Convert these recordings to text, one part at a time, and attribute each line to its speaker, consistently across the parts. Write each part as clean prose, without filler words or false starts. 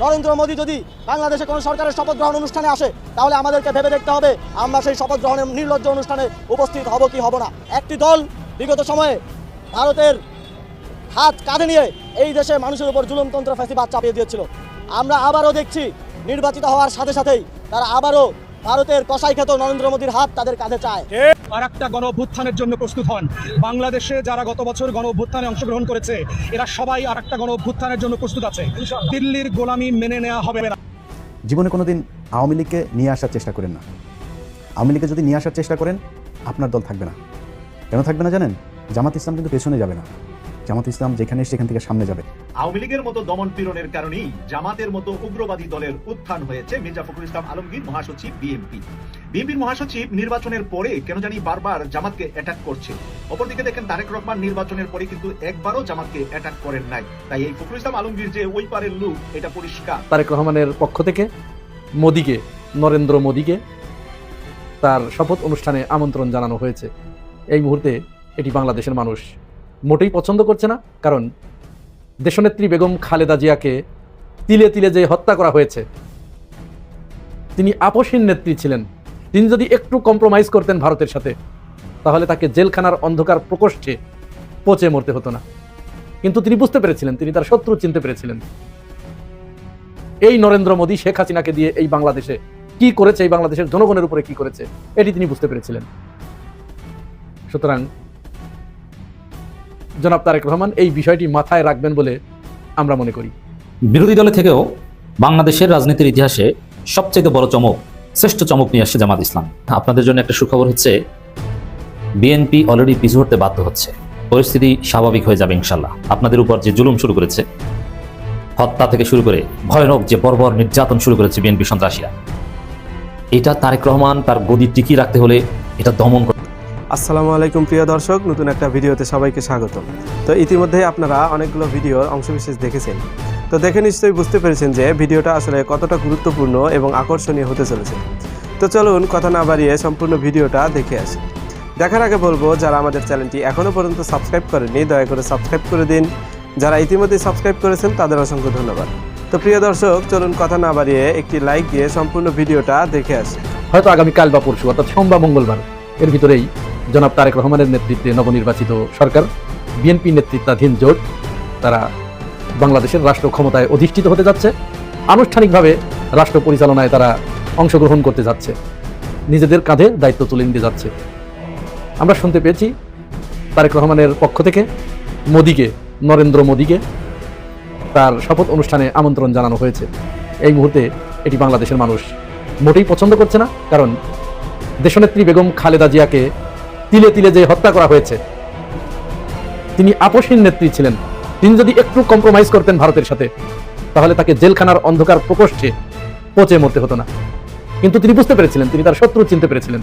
Speaker 1: নরেন্দ্র মোদী যদি বাংলাদেশে কোনো সরকারের শপথ গ্রহণ অনুষ্ঠানে আসে তাহলে আমাদেরকে ভেবে দেখতে হবে আমরা সেই শপথ গ্রহণের নির্লজ্জ অনুষ্ঠানে উপস্থিত হব কি হব না। একটি দল বিগত সময়ে ভারতের হাত কাঁধে নিয়ে এই দেশে মানুষের উপর জুলুমতন্ত্র ফ্যাসিবাদ চাপিয়ে দিয়েছিল। আমরা আবারও দেখছি নির্বাচিত হওয়ার সাথে সাথেই তারা আবারও ভারতের কসাই খেত নরেন্দ্র মোদীর হাত তাদের কাঁধে চায়।
Speaker 2: আর একটা গণ অভ্যুত্থানের জন্য প্রস্তুত হন। বাংলাদেশে যারা গত বছর গণ অভ্যুত্থানে অংশগ্রহণ করেছে এরা সবাই আর একটা গণ অভ্যুত্থানের জন্য প্রস্তুত আছে। দিল্লির গোলামি মেনে নেওয়া হবে না।
Speaker 3: জীবনে কোনোদিন আওয়ামী লীগকে নিয়ে আসার চেষ্টা করেন না। আওয়ামী লীগকে যদি নিয়ে আসার চেষ্টা করেন আপনার দল থাকবে না। কেন থাকবে না জানেন? জামাত ইসলাম কিন্তু পেছনে যাবে না। জামাত ইসলাম যেখানে সেখান থেকে সামনে যাবে।
Speaker 4: আওয়ামী লীগের মতো দমন পীড়নের কারণেই জামাতের মতো উগ্রবাদী দলের উত্থান হয়েছে। মির্জা ফখরুল ইসলাম আলমগীর মহাসচিব বিএনপির মহাসচিব নির্বাচনের পরে কেন জানি বারবার জামাতকে অ্যাটাক করছে। অপরদিকে দেখেন তারেক রহমান নির্বাচনের পরে কিন্তু একবারও জামাতকে অ্যাটাক করেন নাই। তাই এই ফখরুল ইসলাম আলমগীর যে ওই পারের লোক এটা পরিষ্কার।
Speaker 5: তারেক রহমানের পক্ষ থেকে মোদিকে, নরেন্দ্র মোদিকে তার শপথ অনুষ্ঠানে আমন্ত্রণ জানানো হয়েছে। এই মুহূর্তে এটি বাংলাদেশের মানুষ মোটেই পছন্দ করছে না, কারণ দেশনেত্রী বেগম খালেদা জিয়াকে তিলে তিলে যে হত্যা করা হয়েছে, তিনি আপসহীন নেত্রী ছিলেন। তিনি যদি একটু কম্প্রোমাইজ করতেন ভারতের সাথে তাহলে তাকে জেলখানার অন্ধকার প্রকোষ্ঠে পচে মরতে হতো না। কিন্তু তিনি বুঝতে পেরেছিলেন, তিনি তার শত্রু চিনতে পেরেছিলেন। এই নরেন্দ্র মোদী শেখ হাসিনাকে দিয়ে এই বাংলাদেশে কি করেছে, এই বাংলাদেশের জনগণের উপরে কি করেছে, এটি তিনি বুঝতে পেরেছিলেন। সুতরাং জনাব তারেক রহমান এই বিষয়টি মাথায় রাখবেন বলে আমরা মনে করি।
Speaker 6: বিরোধী দলে থেকেও বাংলাদেশের রাজনীতির ইতিহাসে সবচেয়ে বড় চমক, শ্রেষ্ঠ চমক নিয়ে আসছে জামাত ইসলাম। আপনাদের জন্য একটা সুখবর হচ্ছে, বিএনপি অলরেডি পিছু হতে বাধ্য হচ্ছে। পরিস্থিতি স্বাভাবিক হয়ে যাবে ইনশাল্লাহ। আপনাদের উপর যে জুলুম শুরু করেছে, হত্যা থেকে শুরু করে ভয়ানক যে বর্বর নির্যাতন শুরু করেছে বিএনপি সন্ত্রাসীরা, এটা তারেক রহমান তার গদি টিকিয়ে রাখতে হলে এটা দমন করতে।
Speaker 7: আসসালামু আলাইকুম প্রিয় দর্শক, নতুন একটা ভিডিওতে সবাইকে স্বাগত। তো ইতিমধ্যে আপনারা অনেকগুলো ভিডিওর অংশবিশেষ দেখেছেন। তো দেখে নিশ্চয়ই বুঝতে পেরেছেন যে ভিডিওটা আসলে কতটা গুরুত্বপূর্ণ এবং আকর্ষণীয় হতে চলেছে। তো চলুন কথা না বাড়িয়ে সম্পূর্ণ ভিডিওটা দেখে আসি। দেখার আগে বলবো, যারা আমাদের চ্যানেলটি এখনও পর্যন্ত সাবস্ক্রাইব করেননি দয়া করে সাবস্ক্রাইব করে দিন। যারা ইতিমধ্যে সাবস্ক্রাইব করেছেন তাদের অসংখ্য ধন্যবাদ। তো প্রিয় দর্শক, চলুন কথা না বাড়িয়ে একটি লাইক দিয়ে সম্পূর্ণ ভিডিওটা দেখে আসি।
Speaker 5: হয়তো আগামীকাল বা পরশু, অর্থাৎ সোমবার মঙ্গলবার এর ভিতরেই জনাব তারেক রহমানের নেতৃত্বে নবনির্বাচিত সরকার, বিএনপি নেতৃত্বাধীন জোট, তারা বাংলাদেশের রাষ্ট্র ক্ষমতায় অধিষ্ঠিত হতে যাচ্ছে। আনুষ্ঠানিকভাবে রাষ্ট্র পরিচালনায় তারা অংশগ্রহণ করতে যাচ্ছে, নিজেদের কাঁধে দায়িত্ব তুলে নিতে যাচ্ছে। আমরা শুনতে পেয়েছি তারেক রহমানের পক্ষ থেকে মোদিকে, নরেন্দ্র মোদিকে তার শপথ অনুষ্ঠানে আমন্ত্রণ জানানো হয়েছে। এই মুহূর্তে এটি বাংলাদেশের মানুষ মোটেই পছন্দ করছে না, কারণ দেশনেত্রী বেগম খালেদা জিয়াকে তিলে তিলে যে হত্যা করা হয়েছে, তিনি আপসহীন নেত্রী ছিলেন। তিনি যদি একটু কম্প্রোমাইজ করতেন ভারতের সাথে তাহলে তাকে জেলখানার অন্ধকার প্রকোষ্ঠে পচে মরতে হতো না। কিন্তু তিনি বুঝতে পেরেছিলেন, তিনি তার শত্রু চিনতে পেরেছিলেন।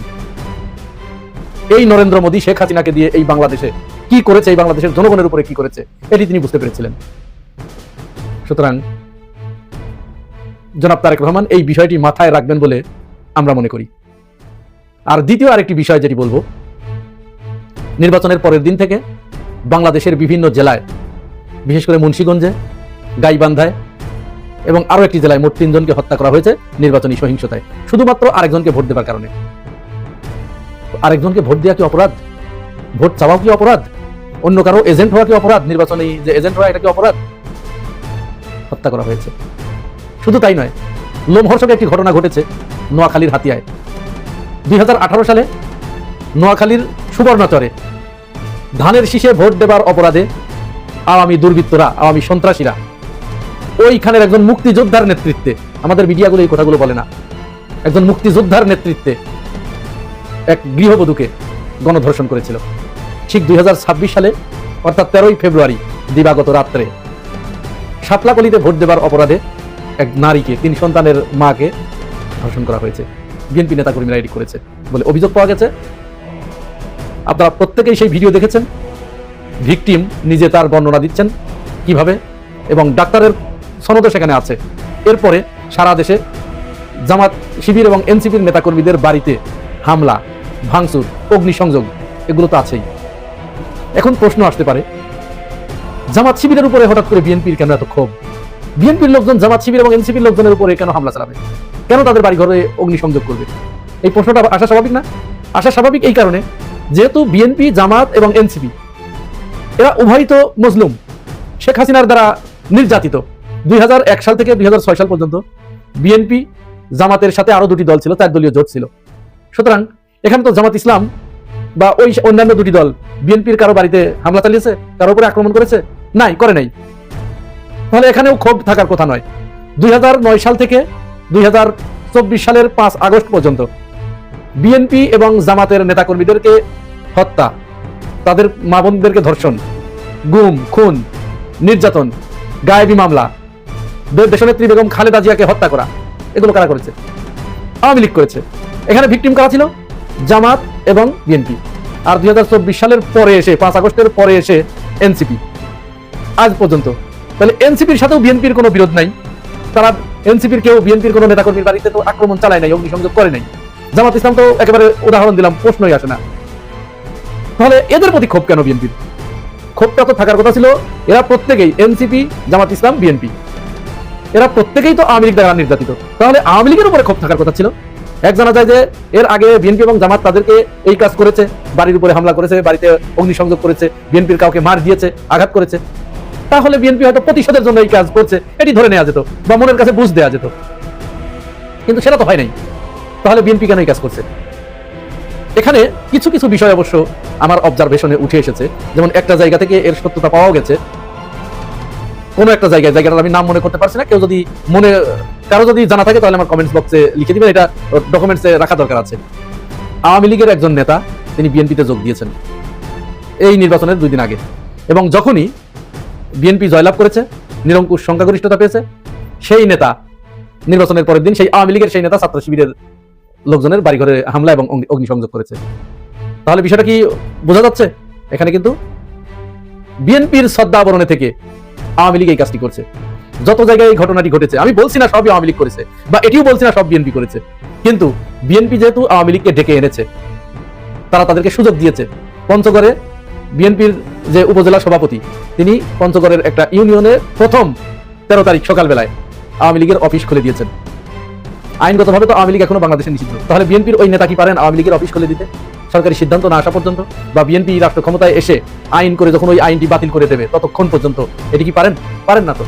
Speaker 5: এই নরেন্দ্র মোদী শেখ হাসিনাকে দিয়ে এই বাংলাদেশে কি করেছে, এই বাংলাদেশের জনগণের উপরে কি করেছে, এটি তিনি বুঝতে পেরেছিলেন। সুতরাং জনাব তারেক রহমান এই বিষয়টি মাথায় রাখবেন বলে আমরা মনে করি। আর দ্বিতীয় আরেকটি বিষয় যেটি বলবো, নির্বাচনের পরের দিন থেকে বাংলাদেশের বিভিন্ন জেলায়, বিশেষ করে মুন্সিগঞ্জে, গাইবান্ধায় এবং আরও একটি জেলায় মোট 3 জনকে হত্যা করা হয়েছে নির্বাচনী সহিংসতায়, শুধুমাত্র আরেকজনকে ভোট দেবার কারণে। আরেকজনকে ভোট দেওয়া কি অপরাধ? ভোট চাওয়া কি অপরাধ? অন্য কারো এজেন্ট হওয়া কি অপরাধ? নির্বাচনী যে এজেন্ট হওয়া, এটা কি অপরাধ? হত্যা করা হয়েছে। শুধু তাই নয়, লোমহর্ষক একটি ঘটনা ঘটেছে নোয়াখালীর হাতিয়ায়। 2018 সালে নোয়াখালীর সুবর্ণচরে ধানের শীষে ভোট দেবার অপরাধে আওয়ামী দুর্বৃত্তরা, আওয়ামী সন্ত্রাসীরা ওইখানের একজন মুক্তিযোদ্ধার নেতৃত্বে, আমাদের মিডিয়াগুলো এই কথাগুলো বলে না, একজন মুক্তিযোদ্ধার নেতৃত্বে এক গৃহবধূকে গণধর্ষণ করেছিল। ঠিক 2026 সালে অর্থাৎ 13ই ফেব্রুয়ারি দিবাগত রাত্রে শাপলাকলিতে ভোট দেবার অপরাধে এক নারীকে, 3 সন্তানের মাকে ধর্ষণ করা হয়েছে। বিএনপি নেতাকর্মীরা এটি করেছে বলে অভিযোগ পাওয়া গেছে। আপনারা প্রত্যেকেই সেই ভিডিও দেখেছেন। ভিকটিম নিজে তার বর্ণনা দিচ্ছেন কিভাবে, এবং ডাক্তারের সনদও সেখানে আছে। এরপরে সারা দেশে জামাত, শিবির এবং এনসিপির নেতাকর্মীদের বাড়িতে হামলা, ভাঙচুর, অগ্নিসংযোগ, এগুলো তো আছেই। এখন প্রশ্ন আসতে পারে, জামাত শিবিরের উপরে হঠাৎ করে বিএনপির কেন এত ক্ষোভ? বিএনপির লোকজন জামাত শিবির এবং এনসিপির লোকজনের উপরে কেন হামলা চালাবে, কেন তাদের বাড়ি ঘরে অগ্নিসংযোগ করবে? এই প্রশ্নটা আসা স্বাভাবিক না? আসা স্বাভাবিক এই কারণে, যেহেতু বিএনপি, জামাত এবং এনসিপি এরা উভয়ই তো মজলুম, শেখ হাসিনার দ্বারা নির্যাতিত। 2001 সাল থেকে 2006 সাল পর্যন্ত বিএনপি জামাতের সাথে আরো দুটি দল ছিল, 4 দলীয় জোট ছিল। সুতরাং এখানে তো জামাত ইসলাম বা ওই অন্যান্য দুটি দল বিএনপির কারো বাড়িতে হামলা চালিয়েছে, কারো উপরে আক্রমণ করেছে? নাই, করে নাই। তাহলে এখানেও ক্ষোভ থাকার কথা নয়। 2009 সাল থেকে 2024 সালের 5 আগস্ট পর্যন্ত বিএনপি এবং জামাতের নেতাকর্মীদেরকে হত্যা, তাদের মা বোনদেরকে ধর্ষণ, গুম, খুন, নির্যাতন, গায়েবী মামলা, দেশনেত্রী বেগম খালেদা জিয়াকে হত্যা করা, এগুলো কারা করেছে? আওয়ামী লীগ করেছে। এখানে ভিকটিম কারা ছিল? জামাত এবং বিএনপি। আর 2024 সালের পরে এসে, 5 আগস্টের পরে এসে এনসিপি আজ পর্যন্ত। তাহলে এনসিপির সাথেও বিএনপির কোনো বিরোধ নাই। তারা এনসিপির কেউ বিএনপির কোনো নেতাকর্মীর বাড়িতে তো আক্রমণ চালায় নাই, অগ্নিসংযোগ করে নাই। জামাত ইসলাম তো একেবারে উদাহরণ দিলাম, প্রশ্নই আসে না। তাহলে এদের প্রতি ক্ষোভ কেন বিএনপির? ক্ষোভটা তো থাকার কথা ছিল, এরা প্রত্যেকেই, এনসিপি, জামাত ইসলাম, বিএনপি, এরা প্রত্যেকেই তো আওয়ামী লীগ দ্বারা নির্যাতিত। তাহলে আওয়ামী লীগের উপরে ক্ষোভ থাকার কথা ছিল। এক জানা যায় যে এর আগে বিএনপি এবং জামাত তাদেরকে এই কাজ করেছে, বাড়ির উপরে হামলা করেছে, বাড়িতে অগ্নিসংযোগ করেছে, বিএনপির কাউকে মার দিয়েছে, আঘাত করেছে। তাহলে বিএনপি হয়তো প্রতিশোধের জন্য এই কাজ করছে, এটি ধরে নেওয়া যেত বা মনের কাছে বুঝ দেওয়া যেত, কিন্তু সেটা তো হয় নাই। তাহলে বিএনপি কেন এই কাজ করছে? এখানে কিছু কিছু বিষয় অবশ্য আমার অবজারভেশনে উঠে এসেছে। যেমন একটা জায়গা থেকে এর সত্যতা পাওয়া গেছে, কোনো একটা জায়গাটার আমি নাম মনে করতে পারছি না, কেউ যদি কারো যদি জানা থাকে তাহলে আমার কমেন্টস বক্সে লিখে দিবেন, এটা ডকুমেন্টসে রাখা দরকার আছে। আওয়ামী লীগের একজন নেতা, তিনি বিএনপিতে যোগ দিয়েছেন এই নির্বাচনের 2 দিন আগে, এবং যখনই বিএনপি জয়লাভ করেছে, নিরঙ্কুশ সংখ্যাগরিষ্ঠতা পেয়েছে, সেই নেতা নির্বাচনের পরের দিন সেই আওয়ামী লীগের সেই নেতা ছাত্র শিবিরের লোকজনের বাড়িঘরে হামলা এবং অগ্নিসংযোগ করেছে। তাহলে বিষয়টা কি বোঝা যাচ্ছে? এখানে কিন্তু বিএনপির শ্রদ্ধা আবরণে থেকে আওয়ামী লীগ এই কাজটি করছে। যত জায়গায় এই ঘটনাটি ঘটেছে, আমি বলছি না সবই আওয়ামী লীগ করেছে, বা এটিও বলছি না সব বিএনপি করেছে, কিন্তু বিএনপি যেহেতু আওয়ামী লীগকে ডেকে এনেছে, তারা তাদেরকে সুযোগ দিয়েছে। পঞ্চগড়ে বিএনপির যে উপজেলা সভাপতি, তিনি পঞ্চগড়ের একটা ইউনিয়নের প্রথম 13 তারিখ সকালবেলায় আওয়ামী লীগের অফিস খুলে দিয়েছেন। আইনগতভাবে তো আওয়ামী লীগ এখনো বাংলাদেশে নিষিদ্ধ। তাহলে বিএনপির ওই নেতা কি পারেন আওয়ামী লীগের অফিস খুলে দিতে সরকারি সিদ্ধান্ত না আসা পর্যন্ত, বা বিএনপি রাষ্ট্র ক্ষমতায় এসে আইন করে যখন ওই আইনটি বাতিল করে দেবে ততক্ষণ পর্যন্ত? এটি কি পারেন? পারেন না তো।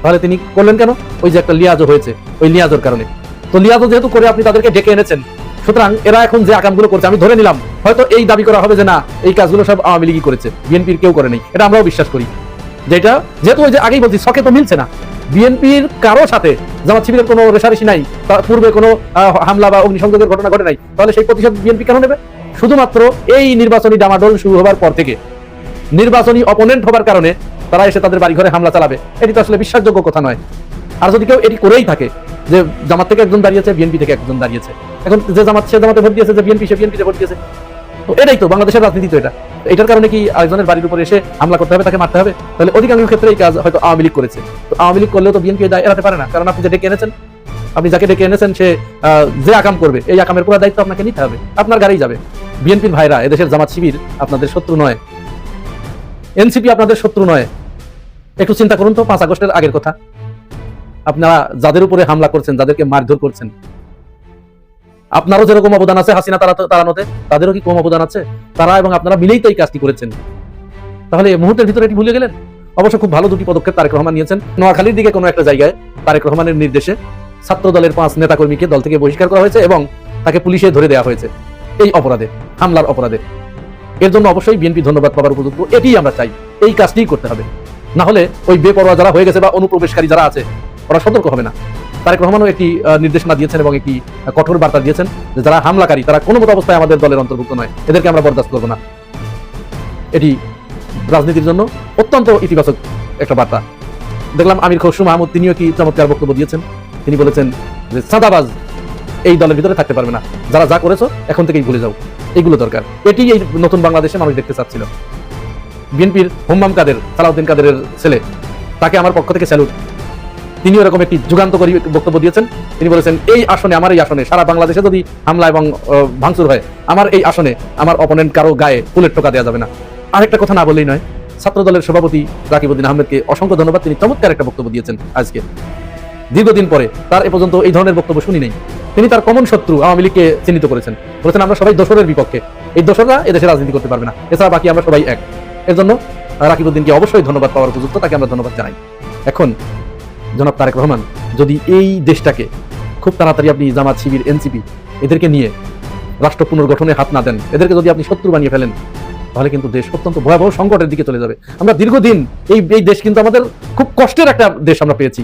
Speaker 5: তাহলে তিনি করলেন কেন? ওই যে একটা লিয়াজও হয়েছে, ওই লিয়াজের কারণে। তো লিয়াজও যেহেতু করে আপনি তাদেরকে ডেকে এনেছেন, সুতরাং এরা এখন যে আকামগুলো করছে, আমি ধরে নিলাম হয়তো এই দাবি করা হবে যে না, এই কাজগুলো সব আওয়ামী লীগই করেছে, বিএনপির কেউ করে নাই, এটা আমরাও বিশ্বাস করি। যেটা যেহেতু ওই যে আগেই বলছি, শখে তো মিলছে না। বিএনপির কারো সাথে জামাত শিবিরের কোনো রেশারেশি নাই, তার পূর্বে কোনো হামলা বা অগ্নিসংযোগের ঘটনা ঘটে নাই, তাহলে সেই প্রতিশোধ বিএনপি কেন নেবে? শুধুমাত্র এই নির্বাচনী ডামাডোল শুরু হবার পর থেকে, নির্বাচনী অপোনেন্ট হবার কারণে তারা এসে তাদের বাড়ি ঘরে হামলা চালাবে, এটি তো আসলে বিশ্বাসযোগ্য কথা নয়। আর যদি কেউ এটি করেই থাকে যে জামাত থেকে একজন দাঁড়িয়েছে, বিএনপি থেকে একজন দাঁড়িয়েছে, এখন যে জামাত সে জামাতে ভোট দিয়েছে, যে বিএনপি সে বিএনপিতে ভোট দিয়েছে, তো এটাই তো বাংলাদেশের রাজনীতি। তো এটার কারণে কি আরেকজনের বাড়ির উপরে এসে হামলা করতে হবে, তাকে মারতে হবে? তাহলে অধিকাংশ ক্ষেত্রে এই কাজ হয়তো আওয়ামী লীগ করেছে। তো আওয়ামী লীগ করলেও তো বিএনপি দায় এড়াতে পারে না, কারণ আপনি যে ডেকে এনেছেন, আপনি যাকে ডেকে এনেছেন সে যে আকাম করবে, এই আকামের পুরো দায়িত্ব আপনাকে নিতে হবে, আপনার গাড়ি যাবে। বিএনপির ভাইরা, এদেশের জামাত শিবির আপনাদের শত্রু নয়, এনসিপি আপনাদের শত্রু নয়। একটু চিন্তা করুন তো 5 আগস্টের আগের কথা। আপনারা যাদের উপরে হামলা করছেন, যাদেরকে মারধর করছেন, আপনারও যেরকম অবদান আছে হাসিনা তাড়ানোতে, তাদেরও কি কম অবদান আছে? তারা এবং আপনারা মিলেই তো এই কাজটি করেছেন। তাহলে এই মুহূর্তের ভিতরে এটি ভুলে গেলেন? অবশ্য খুব ভালো 2টি পদক্ষেপ তারেক রহমান নিয়েছেন। নোয়াখালীর দিকে কোনো একটা জায়গায় তারেক রহমানের নির্দেশে ছাত্র দলের 5 নেতাকর্মীকে দল থেকে বহিষ্কার করা হয়েছে এবং তাকে পুলিশে ধরে দেওয়া হয়েছে এই অপরাধে, হামলার অপরাধে। এর জন্য অবশ্যই বিএনপি ধন্যবাদ পাওয়ার উপযুক্ত। এটি আমরা চাই, এই কাজটিই করতে হবে। না হলে ওই বেপরোয়া যারা হয়ে গেছে বা অনুপ্রবেশকারী যারা আছে, ওরা সতর্ক হবে না। তারেক রহমানও একটি নির্দেশনা দিয়েছেন এবং একটি কঠোর বার্তা দিয়েছেন যে যারা হামলাকারী, তারা কোনো মতো অবস্থায় আমাদের দলের অন্তর্ভুক্ত নয়, এদেরকে আমরা বরদাস্ত করবো না। এটি রাজনীতির জন্য অত্যন্ত ইতিবাচক একটা বার্তা। দেখলাম আমির খসরু মাহমুদ, তিনিও কি চমৎকার বক্তব্য দিয়েছেন। তিনি বলেছেন যে চাঁদাবাজ এই দলের ভিতরে থাকতে পারবে না, যারা যা করেছো এখন থেকেই ভুলে যাও, এইগুলো দরকার। এটি এই নতুন বাংলাদেশে মানুষ দেখতে চাচ্ছিল। বিএনপির হোম্মাম কাদের, সালাউদ্দিন কাদেরের ছেলে, তাকে আমার পক্ষ থেকে স্যালুট। তিনি এরকম একটি যুগান্তকারী বক্তব্য দিয়েছেন। তিনি বলেছেন এই আসনে, আমার এই আসনে, সারা বাংলাদেশে যদি হামলা এবং ভাঙচুর হয়, আমার এই আসনে আমার অপোনেন্ট কারো গায়ে বুলেট টোকা দেওয়া যাবে না। আরেকটা কথা না বললেই নয়, ছাত্র দলের সভাপতি রাকিবউদ্দিন আহমেদকে অসংখ্য ধন্যবাদ। তিনি চমৎকার একটা বক্তব্য দিয়েছেন আজকে, দীর্ঘদিন পরে। তার এ পর্যন্ত এই ধরনের বক্তব্য শুনি নাই। তিনি তার কমন শত্রু আওয়ামী লীগকে চিহ্নিত করেছেন, বলেছেন আমরা সবাই দোসরের বিপক্ষে, এই দোসররা এদেশে রাজনীতি করতে পারবে না, এছাড়া বাকি আমরা সবাই এক। এর জন্য রাকিবউদ্দিনকে অবশ্যই ধন্যবাদ পাওয়ার উপযুক্ত, তাকে আমরা ধন্যবাদ জানাই। এখন জনাব তারেক রহমান যদি এই দেশটাকে খুব তাড়াতাড়ি আপনি জামাত, শিবির, এনসিপি এদেরকে নিয়ে রাষ্ট্র পুনর্গঠনে হাত না দেন, এদেরকে যদি আপনি শত্রু বানিয়ে ফেলেন, তাহলে কিন্তু দেশ অত্যন্ত ভয়াবহ সংকটের দিকে চলে যাবে। আমরা দীর্ঘদিন এই দেশ কিন্তু আমাদের খুব কষ্টের একটা দেশ আমরা পেয়েছি।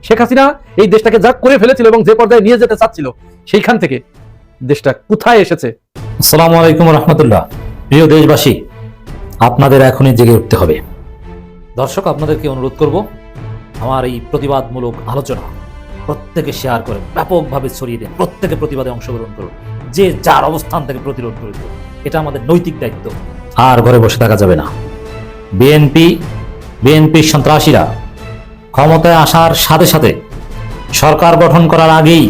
Speaker 5: শেখ হাসিনা এই দেশটাকে যা করে ফেলেছিল এবং যে পর্যায়ে নিয়ে যেতে চাচ্ছিল, সেইখান থেকে দেশটা কোথায় এসেছে।
Speaker 6: আসসালামু আলাইকুম রহমতুল্লাহ। প্রিয় দেশবাসী, আপনাদের এখনই জেগে উঠতে হবে। দর্শক, আপনাদেরকে অনুরোধ করব, আমার এই প্রতিবাদমূলক আলোচনা প্রত্যেকে শেয়ার করে ব্যাপকভাবে ছড়িয়ে দিন, প্রত্যেকে প্রতিবাদে অংশগ্রহণ করুন, যে যার অবস্থান থেকে প্রতিরোধ করে দিন। এটা আমাদের নৈতিক দায়িত্ব। আর ঘরে বসে থাকা যাবে না। বিএনপি সন্ত্রাসীরা ক্ষমতায় আসার সাথে সাথে সরকার গঠন করার আগেই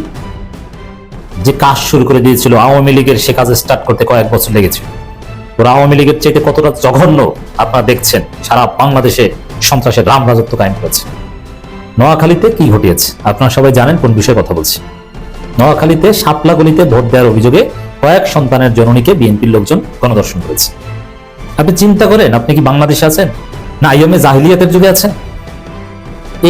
Speaker 6: যে কাজ শুরু করে দিয়েছিল, আওয়ামী লীগের সে কাজ স্টার্ট করতে কয়েক বছর লেগেছে। ওরা আওয়ামী লীগের চাইতে কতটা জঘন্য আপনারা দেখছেন। সারা বাংলাদেশে সন্ত্রাসের রাম রাজত্ব কায়েম করেছে। নোয়াখালীতে কি ঘটিয়েছে আপনারা সবাই জানেন কোন বিষয়ে কথা বলছি। নোয়াখালীতে শাপলা গলিতে ভোট দেওয়ার অভিযোগে কয়েক সন্তানের জননীকে বিএনপির লোকজন গণধর্ষণ করেছে। আপনি চিন্তা করেন, আপনি কি বাংলাদেশে আছেন না আইএমএ জাহিলিয়াতের যুগে আছেন?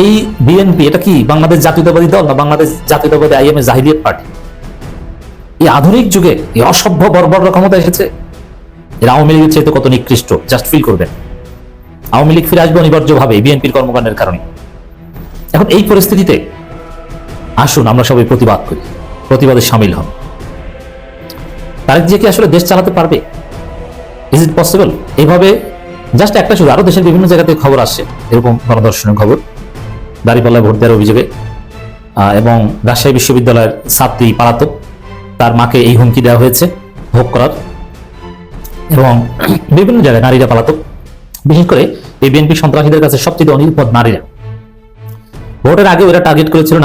Speaker 6: এই বিএনপি এটা কি বাংলাদেশ জাতীয়তাবাদী দল না বাংলাদেশ জাতীয়তাবাদী আইএমএ জাহিলিয়াত পার্টি? এই আধুনিক যুগে এই অসভ্য বর্বর ক্ষমতা এসেছে। এরা আওয়ামী লীগের চাইতে কত নিকৃষ্ট, জাস্ট ফিল করবেন। আওয়ামী লীগ ফিরে আসবে অনিবার্যভাবে বিএনপির কর্মকাণ্ডের কারণে। এখন এই পরিস্থিতিতে আসুন আমরা সবাই প্রতিবাদ করি, প্রতিবাদে সামিল হন। তারেক জিয়া কি আসলে দেশ চালাতে পারবে? Is it possible? এইভাবে জাস্ট একটা শুধু, আরো দেশের বিভিন্ন জায়গা থেকে খবর আসছে এরকম গণধর্ষণের খবর, দাঁড়িপাল্লায় ভোট দেওয়ার অভিযোগে, এবং রাজশাহী বিশ্ববিদ্যালয়ের ছাত্রী পালাতক, তার মাকে এই হুমকি দেওয়া হয়েছে ভোগ করার, এবং বিভিন্ন জায়গায় নারীরা পালাতক। বিশেষ করে এই বিএনপি সন্ত্রাসীদের কাছে সবচেয়ে অনিরাপদ নারীরা। ভোটের আগে ওরা টার্গেট করেছিল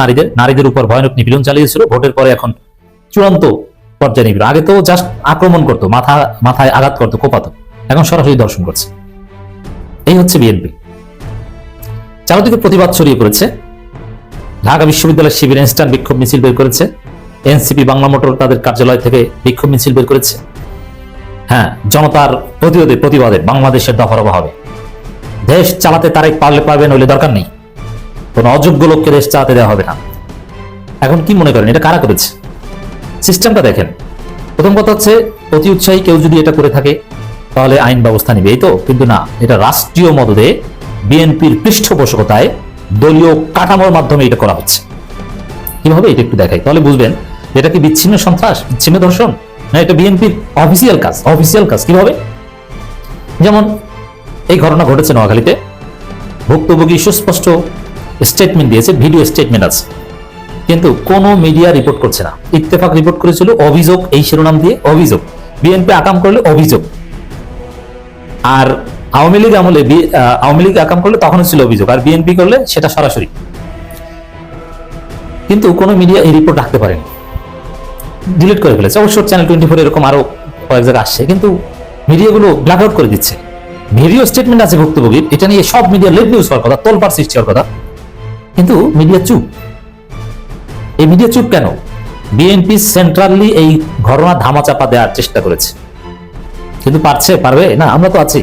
Speaker 6: নারীদের উপর ভয়ানক নিপীড়ন চালিয়েছিল। ভোটের পরে এখন চূড়ান্ত পর্যায়ে নিপীড়ন। আগে তো জাস্ট আক্রমণ করতো, মাথায় আঘাত করতো, কোপাতো, এখন সরাসরি দর্শন করছে। এই হচ্ছে বিএনপি। চারদিকে প্রতিবাদ ছড়িয়ে পড়েছে। ঢাকা বিশ্ববিদ্যালয়ের শিবির ইনস্ট্যান্ট বিক্ষোভ মিছিল বের করেছে। এনসিপি, বাংলা মোটর তাদের কার্যালয় থেকে বিক্ষোভ মিছিল বের করেছে। হ্যাঁ, জনতার প্রতিবাদে বাংলাদেশের দফারফা হবে। দেশ চালাতে তারেক পারবে, নইলে দরকার নেই। কোন অযোগ্য লোককে দেশ চালাতে দেওয়া হবে না। এখন কি মনে করেন এটা কারা করেছে? সিস্টেমটা দেখেন। প্রথম কথা হচ্ছে, অতি উৎসাহী কেউ যদি এটা করে থাকে তাহলে আইন ব্যবস্থা নিবে, এই তো। কিন্তু না, এটা রাষ্ট্রীয় মদদে বিএনপির পৃষ্ঠপোষকতায় দলীয় কাঠামোর মাধ্যমে এটা করা হচ্ছে। কিভাবে এটা একটু দেখাই, তাহলে বুঝবেন এটা কি বিচ্ছিন্ন সন্ত্রাস, বিচ্ছিন্ন ধর্ষণ, না এটা বিএনপির অফিসিয়াল কাজ। কিভাবে? যেমন এই ঘটনা ঘটেছে নোয়াখালীতে। ভুক্তভোগী সুস্পষ্ট স্টেটমেন্ট দিয়েছে, ভিডিও স্টেটমেন্ট আছে, কিন্তু কোনো মিডিয়া রিপোর্ট করছে না। ইত্তেফাক রিপোর্ট করেছিল অভিযোগ, এই শিরোনাম দিয়ে, অভিযোগ। বিএনপি আকাম করলে অভিযোগ, আর আওয়ামী লীগ আকাম করলে তখন ছিল অভিযোগ, আর বিএনপি করলে সেটা সরাসরি। কিন্তু কোনো মিডিয়া এই রিপোর্ট রাখতে পারেনি, ডিলিট করে ফেলেছে। অবশ্য চ্যানেল 24 এরকম আরো কয়েক জায়গায় আসছে, কিন্তু মিডিয়াগুলো ব্ল্যাক আউট করে দিচ্ছে। ভিডিও স্টেটমেন্ট আছে ভুক্তভোগীর, এটা নিয়ে সব মিডিয়া লেট নিউজ হওয়ার কথা, তোলপাড় সৃষ্টি হওয়ার কথা, কিন্তু মিডিয়া চুপ। এই মিডিয়া চুপ কেন? বিএনপি সেন্ট্রালি এই ঘটনা ধামাচাপা দেওয়ার চেষ্টা করেছে, কিন্তু পারবে না। আমরা তো আছি।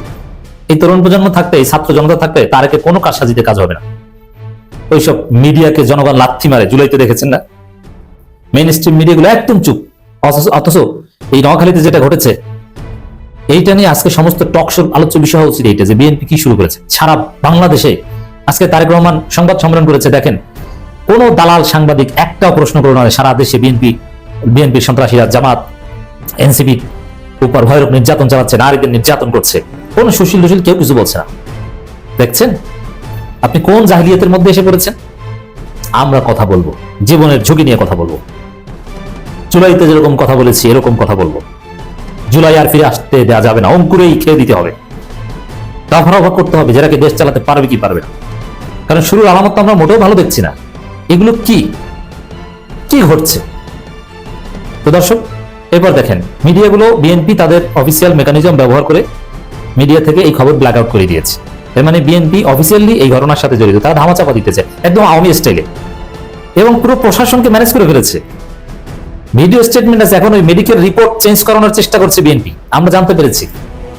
Speaker 6: এই তরুণ প্রজন্ম থাকতে, এই ছাত্র জনতা থাকতে তারেকে কোনো কাজ সাজিতে কাজ হবে না। ওইসব মিডিয়াকে জনগণ লাথি মারে, জুলাইতে দেখেছেন না? মেইন স্ট্রিম মিডিয়াগুলো একদম চুপ। অথচ এই নোয়াখালীতে যেটা ঘটেছে, এইটা নিয়ে আজকে সমস্ত টক শোর আলোচ্য বিষয় হওয়া উচিত এইটা, যে বিএনপি কি শুরু করেছে সারা বাংলাদেশে। আজকে তারেক রহমান সংবাদ সম্মেলন করেছে, দেখেন কোন দালাল সাংবাদিক একটাও প্রশ্ন করলো না সারা দেশে বিএনপির সন্ত্রাসীরা, জামাত, এনসিপি উপর ভয়ানক নির্যাতন চালাচ্ছে, নারীদের নির্যাতন করছে। কোন সুশীল কেউ কিছু বলছে না। দেখছেন আপনি কোন জাহিলিয়াতের মধ্যে এসে পড়েছেন? আমরা কথা বলবো, জীবনের ঝুঁকি নিয়ে কথা বলবো। জুলাইতে যেরকম কথা বলেছি এরকম কথা বলবো। জুলাই আর ফিরে আসতে দেওয়া যাবে না, অঙ্কুরেই খেয়ে দিতে হবে, দফারফা করতে হবে যারাকে দেশ চালাতে পারবে কি পারবে না। কারণ শুরুর আলামত তো আমরা মোটেও ভালো দেখছি না। এগুলো কি ঘটছে? তো দর্শক, এরপর দেখেন মিডিয়াগুলো, বিএনপি তাদের অফিসিয়াল মেকানিজম ব্যবহার করে মিডিয়া থেকে এই খবর ব্ল্যাক আউট করে দিয়েছে। এর মানে বিএনপি অফিসিয়ালি এই ঘটনার সাথে জড়িত, তারা ধামাচাপা দিতেছে একদম আওয়ামী স্টাইলে, এবং পুরো প্রশাসনকে ম্যানেজ করে ফেলেছে। ভিডিও স্টেটমেন্ট আছে, এখন ওই মেডিকেল রিপোর্ট চেঞ্জ করানোর চেষ্টা করছে বিএনপি। আমরা জানতে পেরেছি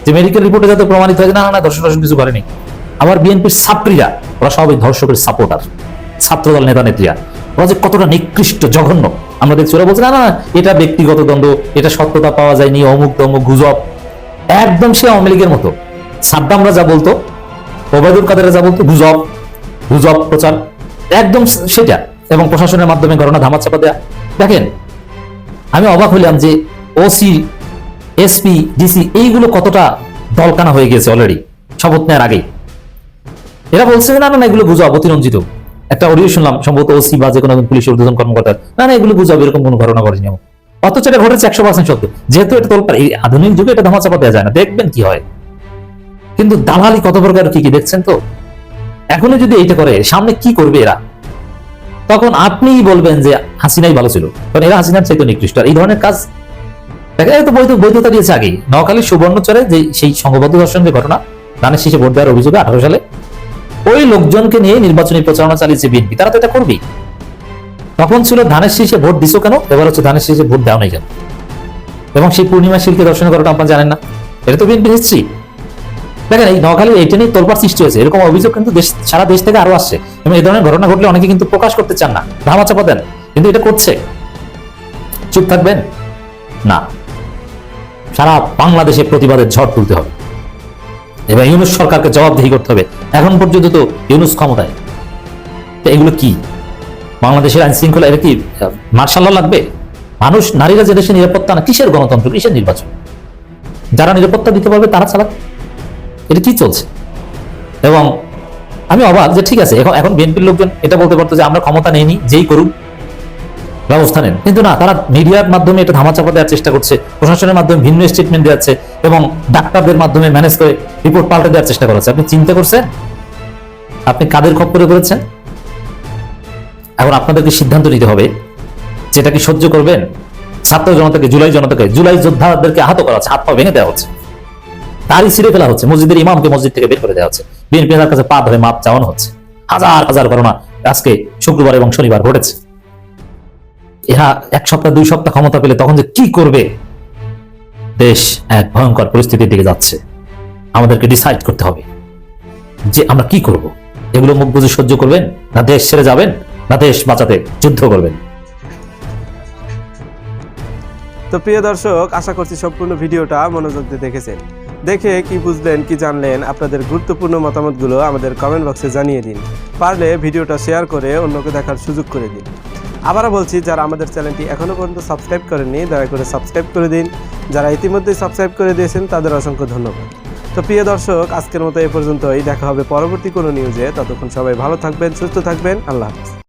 Speaker 6: যে মেডিকেল রিপোর্টে যাতে প্রমাণিত হয় যে না না ধর্ষণ কিছু করেনি। আবার বিএনপির ছাত্রীরা, ওরা সবাই ধর্ষকের সাপোর্টার, ছাত্রদল নেতা নেত্রীরা, ওরা যে কতটা নিকৃষ্ট জঘন্য আমরা দেখছি। ওরা বলছে না না এটা ব্যক্তিগত দ্বন্দ্ব, এটা সত্যতা পাওয়া যায়নি, অমুক তমুক গুজব, একদম সে আওয়ামী লীগের মতো। সাদ্দামরা যা বলতো, ওবায়দুল কাদেররা যা বলতো, গুজব গুজব প্রচার, একদম সেটা, এবং প্রশাসনের মাধ্যমে ঘটনা ধামাচাপা দেয়া। দেখেন, আমি অবাক হইলাম যে ওসি, এসপি, ডিসি এইগুলো কতটা দলকানা হয়ে গেছে অলরেডি শপথ নেওয়ার আগেই। এরা বলছে না না এগুলো গুজব, অতিরঞ্জিত। একটা অডিও শুনলাম, সম্ভবত ওসি বা যে কোনো পুলিশের ঊর্ধ্বতন কর্মকর্তা, না না এগুলো গুজব, এরকম কোনো ঘটনা ঘটেনি। অথচ এটা ঘটেছে 100% সত্য। যেহেতু এটা তোলপাড়, এই আধুনিক যুগে এটা ধামাচাপা দেওয়া যায় না, দেখবেন কি হয়। কিন্তু দালালি কত প্রকার কি কি দেখছেন তো। এখনো যদি এইটা করে, সামনে কি করবে এরা? তখন আপনিই বলবেন যে হাসিনাই ভালো ছিল, কারণ এরা হাসিনার চাইতে নিকৃষ্ট। আর এই ধরনের কাজ দেখা যায় তো বৈধতা দিয়েছে আগেই। নোয়াখালীর সুবর্ণচরে যে সেই সংঘবদ্ধ ধর্ষণ যে ঘটনা, ধানের শীষে ভোট দেওয়ার অভিযোগে 18 সালে ওই লোকজনকে নিয়ে নির্বাচনী প্রচারণা চালিয়েছে বিএনপি। তারা তো এটা করবেই। তখন ছিল ধানের শীষে ভোট দিছো কেন, এবার হচ্ছে ধানের শীষে ভোট দেওয়া নাই কেন। এবং সেই পূর্ণিমা শিল্পে দর্শনের ঘটনা আপনারা জানেন না, এটা তো বিএনপি হিস্ট্রি। দেখেন, এই নোয়াখালীর এইটা নিয়ে তোলপাড় সৃষ্টি হয়েছে, এরকম অভিযোগ কিন্তু সারা দেশ থেকে আরো আসছে। এবং এই ধরনের ঘটনা ঘটলে অনেকে কিন্তু প্রকাশ করতে চান না, ধামাচাপা দেন, কিন্তু এটা করছে। চুপ থাকবেন না, সারা বাংলাদেশে প্রতিবাদের ঝড় তুলতে হবে এবং ইউনূস সরকারকে জবাবদিহি করতে হবে। এখন পর্যন্ত তো ইউনূস ক্ষমতায়, তো এগুলো কি বাংলাদেশের আইন শৃঙ্খলা? এটা কি মার্শাল ল লাগবে? মানুষ, নারীরা যে দেশে নিরাপত্তা না, কিসের গণতন্ত্র, কিসের নির্বাচন? যারা নিরাপত্তা দিতে পারবে তারা চালাক। এটা কি চলছে? এবং আমি অবাক যে ঠিক আছে, এখন বিএনপির লোকজন এটা বলতে পারতো যে আমরা ক্ষমতা নেইনি, যেই করুক ব্যবস্থা নেন, কিন্তু না, তারা মিডিয়ার মাধ্যমে এটা ধামাচাপা দেওয়ার চেষ্টা করছে, প্রশাসনের মাধ্যমে ভিন্ন স্টেটমেন্ট দেওয়াচ্ছে, এবং ডাক্তারদের মাধ্যমে ম্যানেজ করে রিপোর্ট পাল্টে দেওয়ার চেষ্টা করেছে। আপনি চিন্তা করছেন আপনি কাদের খপ্পরে করেছেন? এখন আপনাদেরকে সিদ্ধান্ত নিতে হবে, যেটা কি সহ্য করবেন? ছাত্র জনতাকে, জুলাই যোদ্ধাদেরকে আহত করা হচ্ছে, হাত পা ভেঙে দেওয়া হচ্ছে, তারই ছিঁড়ে ফেলা হচ্ছে, মসজিদের ইমামকে মসজিদ থেকে বের করে দেওয়া হচ্ছে, বিএনপির কাছে পা ধরে মাপ চাওয়ানো হচ্ছে। হাজার হাজার ঘটনা আজকে শুক্রবার এবং শনিবার ঘটেছে। এরা 1 সপ্তাহ 2 সপ্তাহ ক্ষমতা পেলে তখন যে কি করবে, দেশ এক ভয়ঙ্কর পরিস্থিতির দিকে যাচ্ছে। আমাদেরকে ডিসাইড করতে হবে যে আমরা কি করব। এগুলো মুখ বুঝে সহ্য করবেন, না দেশ ছেড়ে যাবেন, না দেশ বাঁচাতে যুদ্ধ করবেন?
Speaker 7: তো প্রিয় দর্শক, আশা করছি সম্পূর্ণ ভিডিওটা মনোযোগ দিয়ে দেখেছেন। দেখে কি বুঝলেন, কি জানলেন, আপনাদের গুরুত্বপূর্ণ মতামতগুলো আমাদের কমেন্ট বক্সে জানিয়ে দিন। পারলে ভিডিওটা শেয়ার করে অন্যকে দেখার সুযোগ করে দিন। আবারও বলছি, যারা আমাদের চ্যানেলটি এখনও পর্যন্ত সাবস্ক্রাইব করেননি, দয়া করে সাবস্ক্রাইব করে দিন। যারা ইতিমধ্যেই সাবস্ক্রাইব করে দিয়েছেন তাদের অসংখ্য ধন্যবাদ। তো প্রিয় দর্শক, আজকের মতো এ পর্যন্তই। দেখা হবে পরবর্তী কোনো নিউজে। ততক্ষণ সবাই ভালো থাকবেন, সুস্থ থাকবেন। আল্লাহ হাফেজ।